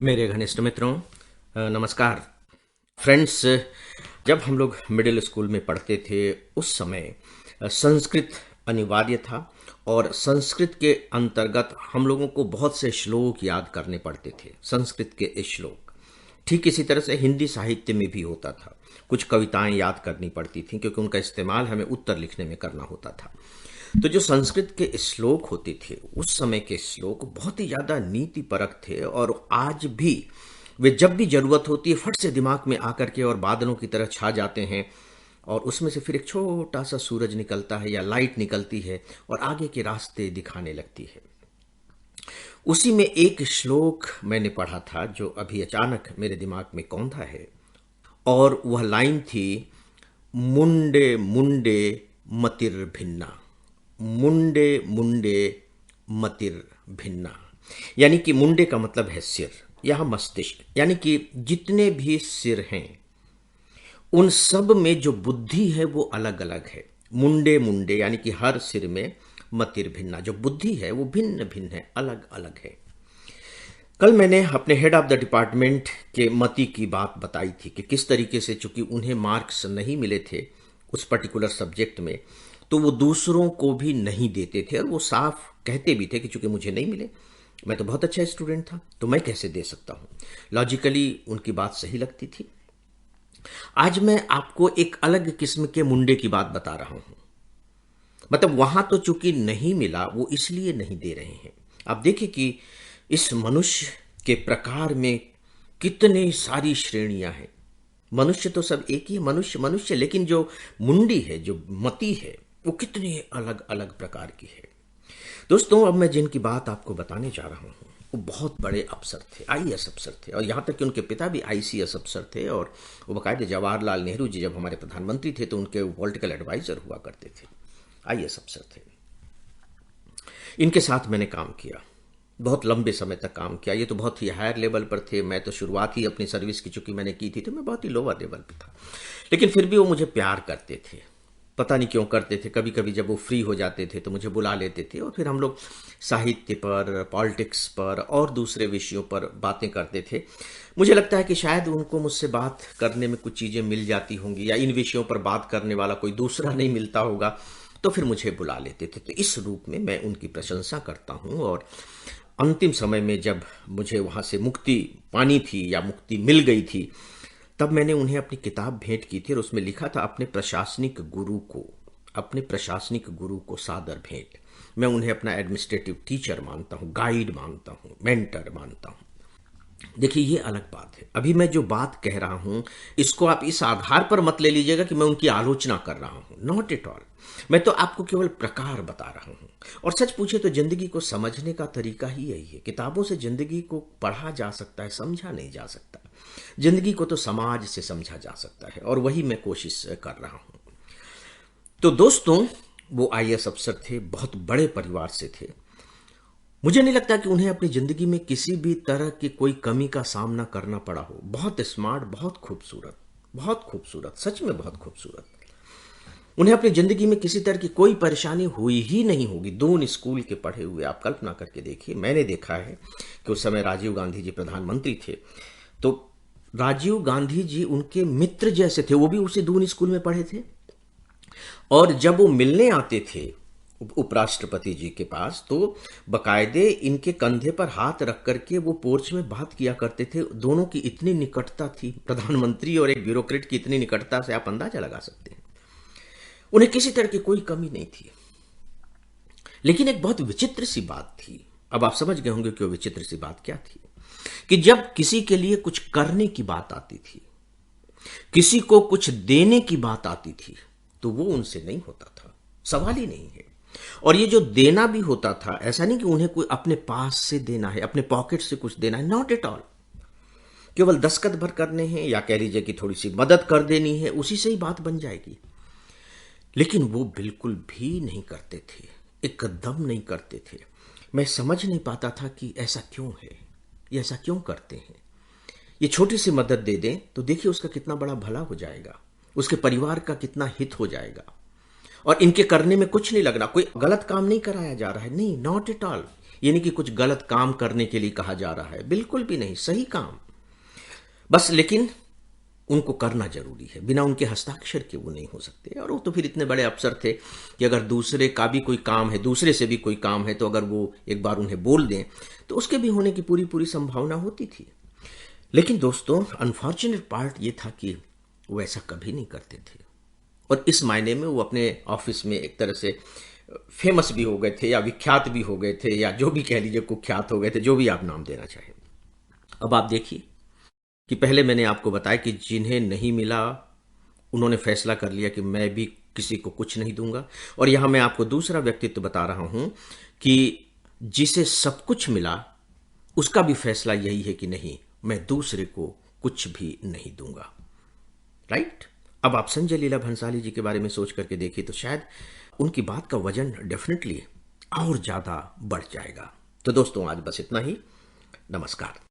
मेरे घनिष्ठ मित्रों, नमस्कार। फ्रेंड्स, जब हम लोग मिडिल स्कूल में पढ़ते थे उस समय संस्कृत अनिवार्य था और संस्कृत के अंतर्गत हम लोगों को बहुत से श्लोक याद करने पड़ते थे। संस्कृत के श्लोक ठीक इसी तरह से हिंदी साहित्य में भी होता था। कुछ कविताएं याद करनी पड़ती थीं क्योंकि उनका इस्तेमाल हमें उत्तर लिखने में करना होता था। तो जो संस्कृत के श्लोक होते थे उस समय के श्लोक बहुत ही ज्यादा नीति परक थे और आज भी वे जब भी जरूरत होती है फट से दिमाग में आकर के और बादलों की तरह छा जाते हैं और उसमें से फिर एक छोटा सा सूरज निकलता है या लाइट निकलती है और आगे के रास्ते दिखाने लगती है। उसी में एक श्लोक मैंने पढ़ा था जो अभी अचानक मेरे दिमाग में कौंधा है और वह लाइन थी, मुंडे मुंडे मतिर भिन्ना। मुंडे मुंडे मतिर भिन्ना, यानी कि मुंडे का मतलब है सिर, यह मस्तिष्क, यानी कि जितने भी सिर हैं उन सब में जो बुद्धि है वो अलग अलग है। मुंडे मुंडे यानी कि हर सिर में, मतिर भिन्ना, जो बुद्धि है वो भिन्न भिन्न है, अलग अलग है। कल मैंने अपने हेड ऑफ द डिपार्टमेंट के मती की बात बताई थी कि किस तरीके से, चूंकि उन्हें मार्क्स नहीं मिले थे उस पर्टिकुलर सब्जेक्ट में, तो वो दूसरों को भी नहीं देते थे और वो साफ कहते भी थे कि चूंकि मुझे नहीं मिले, मैं तो बहुत अच्छा स्टूडेंट था, तो मैं कैसे दे सकता हूं। लॉजिकली उनकी बात सही लगती थी। आज मैं आपको एक अलग किस्म के मुंडे की बात बता रहा हूं। मतलब वहां तो चूंकि नहीं मिला वो इसलिए नहीं दे रहे हैं। आप देखिए कि इस मनुष्य के प्रकार में कितने सारी श्रेणियां हैं। मनुष्य तो सब एक ही है, मनुष्य मनुष्य, लेकिन जो मुंडी है, जो मति है, वो कितने अलग अलग प्रकार की है। दोस्तों, अब मैं जिनकी बात आपको बताने जा रहा हूं वो बहुत बड़े अफसर थे, आईएएस अफसर थे, और यहां तक कि उनके पिता भी आईसीएस अफसर थे और वो बाकायदे जवाहरलाल नेहरू जी जब हमारे प्रधानमंत्री थे तो उनके पॉलिटिकल एडवाइजर हुआ करते थे, आईएएस अफसर थे। इनके साथ मैंने काम किया, बहुत लंबे समय तक काम किया। ये तो बहुत ही हायर लेवल पर थे, मैं तो शुरुआत ही अपनी सर्विस की चूंकि मैंने की थी तो मैं बहुत ही लोअर लेवल पे था, लेकिन फिर भी वो मुझे प्यार करते थे। पता नहीं क्यों करते थे। कभी कभी जब वो फ्री हो जाते थे तो मुझे बुला लेते थे और फिर हम लोग साहित्य पर, पॉलिटिक्स पर और दूसरे विषयों पर बातें करते थे। मुझे लगता है कि शायद उनको मुझसे बात करने में कुछ चीज़ें मिल जाती होंगी या इन विषयों पर बात करने वाला कोई दूसरा नहीं मिलता होगा, तो फिर मुझे बुला लेते थे। तो इस रूप में मैं उनकी प्रशंसा करता हूँ। और अंतिम समय में जब मुझे वहाँ से मुक्ति पानी थी या मुक्ति मिल गई थी, तब मैंने उन्हें अपनी किताब भेंट की थी और उसमें लिखा था, अपने प्रशासनिक गुरु को, अपने प्रशासनिक गुरु को सादर भेंट। मैं उन्हें अपना एडमिनिस्ट्रेटिव टीचर मानता हूँ, गाइड मानता हूँ, मेंटर मानता हूँ। देखिए, ये अलग बात है। अभी मैं जो बात कह रहा हूं इसको आप इस आधार पर मत ले लीजिएगा कि मैं उनकी आलोचना कर रहा हूं, नॉट एट ऑल। मैं तो आपको केवल प्रकार बता रहा हूं। और सच पूछे तो जिंदगी को समझने का तरीका ही यही है। किताबों से जिंदगी को पढ़ा जा सकता है, समझा नहीं जा सकता। जिंदगी को तो समाज से समझा जा सकता है और वही मैं कोशिश कर रहा हूं। तो दोस्तों, वो आईएएस अफसर थे, बहुत बड़े परिवार से थे। मुझे नहीं लगता कि उन्हें अपनी जिंदगी में किसी भी तरह की कोई कमी का सामना करना पड़ा हो। बहुत स्मार्ट, बहुत खूबसूरत, बहुत खूबसूरत, सच में बहुत खूबसूरत। उन्हें अपनी जिंदगी में किसी तरह की कोई परेशानी हुई ही नहीं होगी। दून स्कूल के पढ़े हुए, आप कल्पना करके देखिए। मैंने देखा है कि उस समय राजीव गांधी जी प्रधानमंत्री थे, तो राजीव गांधी जी उनके मित्र जैसे थे। वो भी उसी दून स्कूल में पढ़े थे और जब वो मिलने आते थे उपराष्ट्रपति जी के पास, तो बकायदे इनके कंधे पर हाथ रख करके वो पोर्च में बात किया करते थे। दोनों की इतनी निकटता थी, प्रधानमंत्री और एक ब्यूरोक्रेट की इतनी निकटता से आप अंदाजा लगा सकते हैं। उन्हें किसी तरह की कोई कमी नहीं थी। लेकिन एक बहुत विचित्र सी बात थी। अब आप समझ गए होंगे कि वो विचित्र सी बात क्या थी, कि जब किसी के लिए कुछ करने की बात आती थी, किसी को कुछ देने की बात आती थी, तो वो उनसे नहीं होता था, सवाल ही नहीं है। और ये जो देना भी होता था, ऐसा नहीं कि उन्हें कोई अपने पास से देना है, अपने पॉकेट से कुछ देना है, नॉट एट ऑल। केवल दस्तखत भर करने हैं या कह लीजिए कि थोड़ी सी मदद कर देनी है, उसी से ही बात बन जाएगी। लेकिन वो बिल्कुल भी नहीं करते थे, एकदम नहीं करते थे। मैं समझ नहीं पाता था कि ऐसा क्यों है, ये ऐसा क्यों करते हैं। ये छोटी सी मदद दे दें तो देखिए उसका कितना बड़ा भला हो जाएगा, उसके परिवार का कितना हित हो जाएगा। और इनके करने में कुछ नहीं लगना, कोई गलत काम नहीं कराया जा रहा है, नहीं, नॉट एट ऑल। यानी कि कुछ गलत काम करने के लिए कहा जा रहा है, बिल्कुल भी नहीं, सही काम। बस लेकिन उनको करना जरूरी है, बिना उनके हस्ताक्षर के वो नहीं हो सकते। और वो तो फिर इतने बड़े अफसर थे कि अगर दूसरे का भी कोई काम है, दूसरे से भी कोई काम है, तो अगर वो एक बार उन्हें बोल दें तो उसके भी होने की पूरी पूरी संभावना होती थी। लेकिन दोस्तों, अनफॉर्चुनेट पार्ट ये था कि वो ऐसा कभी नहीं करते थे। और इस मायने में वो अपने ऑफिस में एक तरह से फेमस भी हो गए थे, या विख्यात भी हो गए थे, या जो भी कह लीजिए, कुख्यात हो गए थे, जो भी आप नाम देना चाहें। अब आप देखिए कि पहले मैंने आपको बताया कि जिन्हें नहीं मिला उन्होंने फैसला कर लिया कि मैं भी किसी को कुछ नहीं दूंगा। और यहां मैं आपको दूसरा व्यक्तित्व बता रहा हूं कि जिसे सब कुछ मिला उसका भी फैसला यही है कि नहीं, मैं दूसरे को कुछ भी नहीं दूंगा। राइट? अब आप संजय लीला भंसाली जी के बारे में सोच करके देखिए तो शायद उनकी बात का वजन डेफिनेटली और ज्यादा बढ़ जाएगा। तो दोस्तों, आज बस इतना ही। नमस्कार।